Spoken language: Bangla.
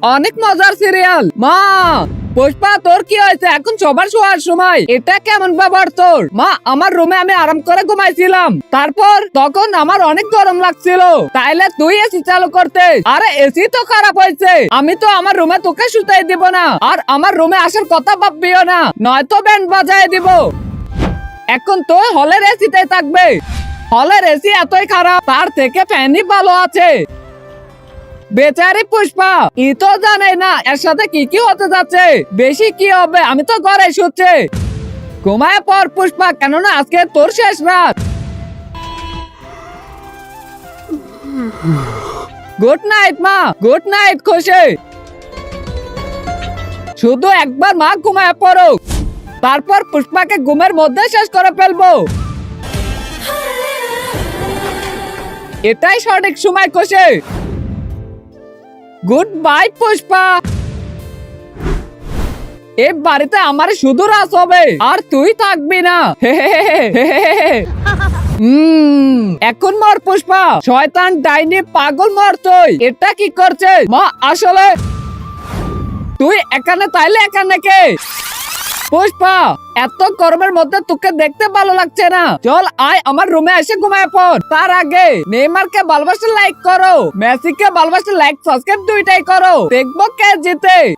অনেক মজার সিরিয়াল। মা, পুষ্পা তোর কি হয়েছে? এখন সবার শোয়ার সময়, এটা কেমন ব্যাপার তোর? মা, আমার রুমে আমি আরাম করে ঘুমাইছিলাম, তারপর তখন আমার অনেক গরম লাগছিল, তাইলে তুই এসি চালু করতে। আরে এসি তো খারাপ হয়েছে, আমি তো আমার রুমে তোকে শুতাই দিব না, আর আমার রুমে আসার কথা ভাববিও না, নয়তো ব্যান্ড বাজায় দিব। এখন তো হলের এসিতে থাকবে। হলের এসি এতই খারাপ, তার থেকে ফ্যানই ভালো আছে। বেচারি পুষ্পা, ই তো জানে না এর সাথে কি কি হতে যাচ্ছে। বেশি কি হবে, আমি তো ঘরে শুচ্ছে। ঘুমায় পর পুষ্পা, কেননা আজকে তোর শেষ রাত। গুড নাইট মা, গুড নাইট খুশি। শুধু একবার মা ঘুমায় পড়ো, তারপর পুষ্পাকে ঘুমের মধ্যে শেষ করে ফেলবো। এটাই সঠিক সময় খুশি। Good bye Pushpa. এই বাড়িতে আমার শুধু রাজ হবে, আর তুই থাকবি না। এখন মর পুষ্পা, শয়তান ডাইনি পাগল মর তুই। এটা কি করছে মা? আসলে তুই এখানে, তাইলে এখানে কে? পুষ্পা, এত গরমের মধ্যে তোকে দেখতে ভালো লাগছে না, চল আয় আমার রুমে এসে ঘুমায় পড়। তার আগে নেইমারকে ভালোবাসা লাইক করো, মেসিকে ভালোবাসা লাইক সাবস্ক্রাইব দুইটাই করো, দেখবো কে জিতে।